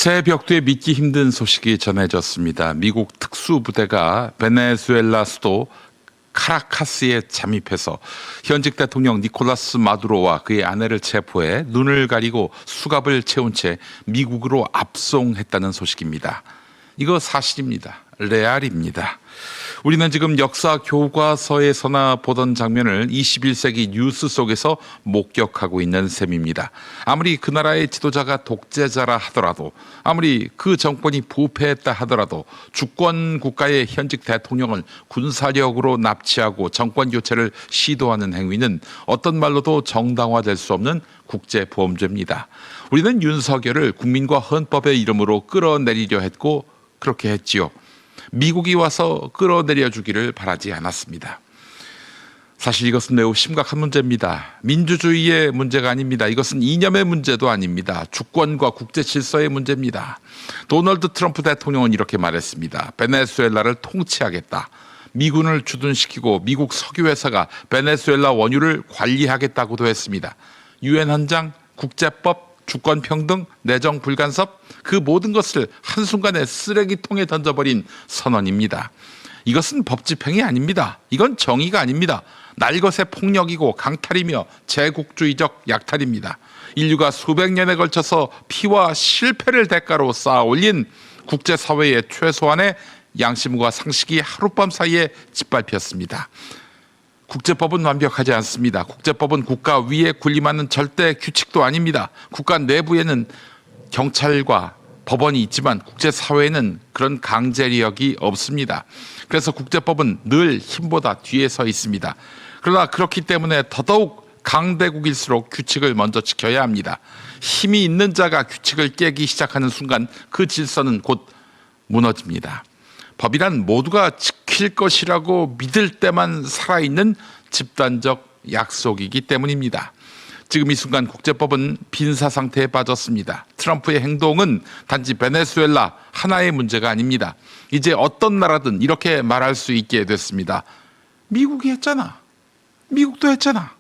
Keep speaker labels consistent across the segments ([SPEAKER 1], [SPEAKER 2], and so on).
[SPEAKER 1] 새벽도에 믿기 힘든 소식이 전해졌습니다. 미국 특수부대가 베네수엘라 수도 카라카스에 잠입해서 현직 대통령 니콜라스 마두로와 그의 아내를 체포해 눈을 가리고 수갑을 채운 채 미국으로 압송했다는 소식입니다. 이거 사실입니다. 레알입니다. 우리는 지금 역사 교과서에서나 보던 장면을 21세기 뉴스 속에서 목격하고 있는 셈입니다. 아무리 그 나라의 지도자가 독재자라 하더라도, 아무리 그 정권이 부패했다 하더라도 주권 국가의 현직 대통령을 군사력으로 납치하고 정권 교체를 시도하는 행위는 어떤 말로도 정당화될 수 없는 국제범죄입니다. 우리는 윤석열을 국민과 헌법의 이름으로 끌어내리려 했고 그렇게 했지요. 미국이 와서 끌어내려 주기를 바라지 않았습니다. 사실 이것은 매우 심각한 문제입니다. 민주주의의 문제가 아닙니다. 이것은 이념의 문제도 아닙니다. 주권과 국제 질서의 문제입니다. 도널드 트럼프 대통령은 이렇게 말했습니다. 베네수엘라를 통치하겠다. 미군을 주둔시키고 미국 석유회사가 베네수엘라 원유를 관리하겠다고도 했습니다. 유엔 헌장, 국제법, 주권평등, 내정 불간섭, 그 모든 것을 한순간에 쓰레기통에 던져버린 선언입니다. 이것은 법집행이 아닙니다. 이건 정의가 아닙니다. 날것의 폭력이고 강탈이며 제국주의적 약탈입니다. 인류가 수백 년에 걸쳐서 피와 실패를 대가로 쌓아 올린 국제사회의 최소한의 양심과 상식이 하룻밤 사이에 짓밟혔습니다. 국제법은 완벽하지 않습니다. 국제법은 국가 위에 군림하는 절대 규칙도 아닙니다. 국가 내부에는 경찰과 법원이 있지만 국제사회에는 그런 강제력이 없습니다. 그래서 국제법은 늘 힘보다 뒤에 서 있습니다. 그러나 그렇기 때문에 더더욱 강대국일수록 규칙을 먼저 지켜야 합니다. 힘이 있는 자가 규칙을 깨기 시작하는 순간 그 질서는 곧 무너집니다. 법이란 모두가 지킬 것이라고 믿을 때만 살아있는 집단적 약속이기 때문입니다. 지금 이 순간 국제법은 빈사 상태에 빠졌습니다. 트럼프의 행동은 단지 베네수엘라 하나의 문제가 아닙니다. 이제 어떤 나라든 이렇게 말할 수 있게 됐습니다. 미국이 했잖아. 미국도 했잖아.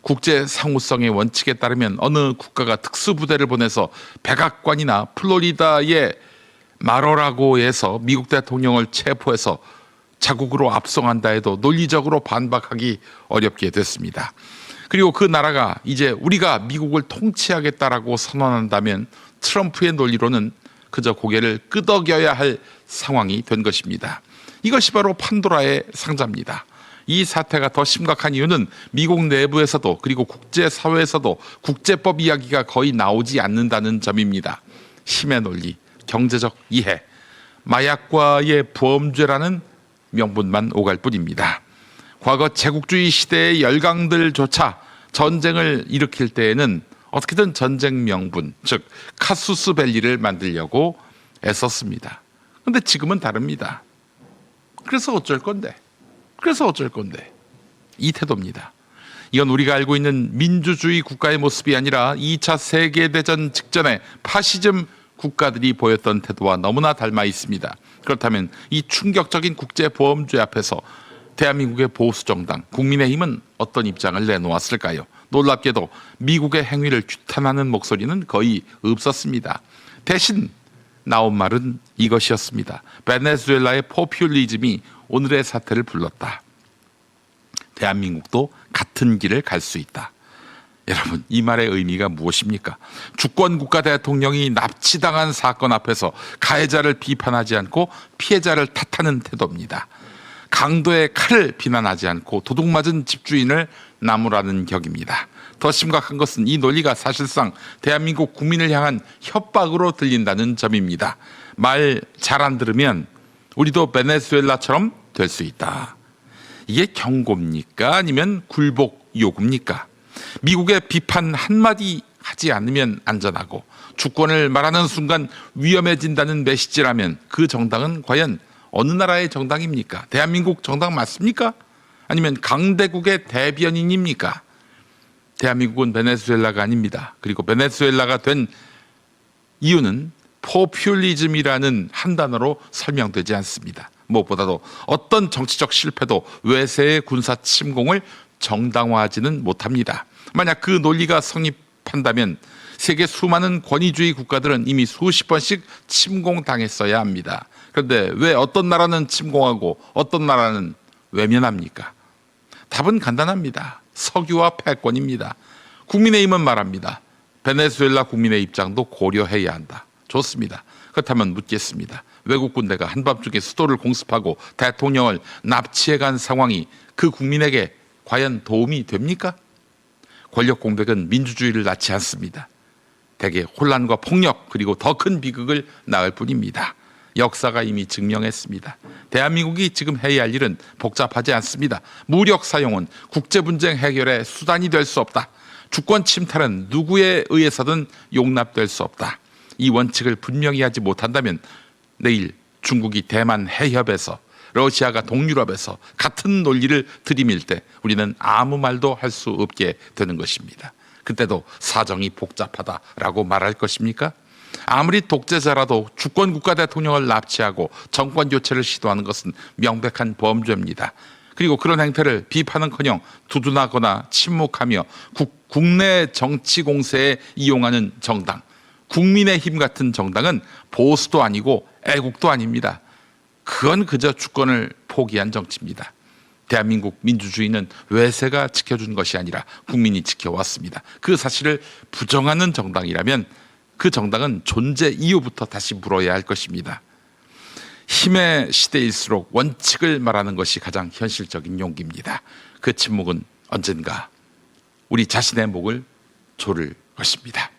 [SPEAKER 1] 국제 상호성의 원칙에 따르면 어느 국가가 특수부대를 보내서 백악관이나 플로리다의 마로라고에서 미국 대통령을 체포해서 자국으로 압송한다 해도 논리적으로 반박하기 어렵게 됐습니다. 그리고 그 나라가 이제 우리가 미국을 통치하겠다라고 선언한다면 트럼프의 논리로는 그저 고개를 끄덕여야 할 상황이 된 것입니다. 이것이 바로 판도라의 상자입니다. 이 사태가 더 심각한 이유는 미국 내부에서도 그리고 국제사회에서도 국제법 이야기가 거의 나오지 않는다는 점입니다. 힘의 논리, 경제적 이해, 마약과의 범죄라는 명분만 오갈 뿐입니다. 과거 제국주의 시대의 열강들조차 전쟁을 일으킬 때에는 어떻게든 전쟁 명분, 즉 카수스 벨리를 만들려고 애썼습니다. 그런데 지금은 다릅니다. 그래서 어쩔 건데? 이 태도입니다. 이건 우리가 알고 있는 민주주의 국가의 모습이 아니라 2차 세계대전 직전에 파시즘 국가들이 보였던 태도와 너무나 닮아 있습니다. 그렇다면 이 충격적인 국제범죄 앞에서 대한민국의 보수정당 국민의힘은 어떤 입장을 내놓았을까요? 놀랍게도 미국의 행위를 규탄하는 목소리는 거의 없었습니다. 대신 나온 말은 이것이었습니다. 베네수엘라의 포퓰리즘이 오늘의 사태를 불렀다. 대한민국도 같은 길을 갈 수 있다. 여러분, 이 말의 의미가 무엇입니까? 주권국가 대통령이 납치당한 사건 앞에서 가해자를 비판하지 않고 피해자를 탓하는 태도입니다. 강도의 칼을 비난하지 않고 도둑맞은 집주인을 나무라는 격입니다. 더 심각한 것은 이 논리가 사실상 대한민국 국민을 향한 협박으로 들린다는 점입니다. 말 잘 안 들으면 우리도 베네수엘라처럼 될 수 있다. 이게 경고입니까? 아니면 굴복 요구입니까? 미국의 비판 한마디 하지 않으면 안전하고 주권을 말하는 순간 위험해진다는 메시지라면 그 정당은 과연 어느 나라의 정당입니까? 대한민국 정당 맞습니까? 아니면 강대국의 대변인입니까? 대한민국은 베네수엘라가 아닙니다. 그리고 베네수엘라가 된 이유는 포퓰리즘이라는 한 단어로 설명되지 않습니다. 무엇보다도 어떤 정치적 실패도 외세의 군사 침공을 정당화하지는 못합니다. 만약 그 논리가 성립한다면 세계 수많은 권위주의 국가들은 이미 수십 번씩 침공당했어야 합니다. 그런데 왜 어떤 나라는 침공하고 어떤 나라는 외면합니까? 답은 간단합니다. 석유와 패권입니다. 국민의힘은 말합니다. 베네수엘라 국민의 입장도 고려해야 한다. 좋습니다. 그렇다면 묻겠습니다. 외국 군대가 한밤중에 수도를 공습하고 대통령을 납치해간 상황이 그 국민에게 과연 도움이 됩니까? 권력 공백은 민주주의를 낳지 않습니다. 대개 혼란과 폭력 그리고 더 큰 비극을 낳을 뿐입니다. 역사가 이미 증명했습니다. 대한민국이 지금 해야 할 일은 복잡하지 않습니다. 무력 사용은 국제분쟁 해결의 수단이 될 수 없다. 주권 침탈은 누구에 의해서든 용납될 수 없다. 이 원칙을 분명히 하지 못한다면 내일 중국이 대만 해협에서 러시아가 동유럽에서 같은 논리를 들이밀 때 우리는 아무 말도 할 수 없게 되는 것입니다. 그때도 사정이 복잡하다라고 말할 것입니까? 아무리 독재자라도 주권 국가 대통령을 납치하고 정권 교체를 시도하는 것은 명백한 범죄입니다. 그리고 그런 행태를 비판은커녕 두둔하거나 침묵하며 국내 정치 공세에 이용하는 정당, 국민의힘 같은 정당은 보수도 아니고 애국도 아닙니다. 그건 그저 주권을 포기한 정치입니다. 대한민국 민주주의는 외세가 지켜준 것이 아니라 국민이 지켜왔습니다. 그 사실을 부정하는 정당이라면 그 정당은 존재 이유부터 다시 물어야 할 것입니다. 힘의 시대일수록 원칙을 말하는 것이 가장 현실적인 용기입니다. 그 침묵은 언젠가 우리 자신의 목을 조를 것입니다.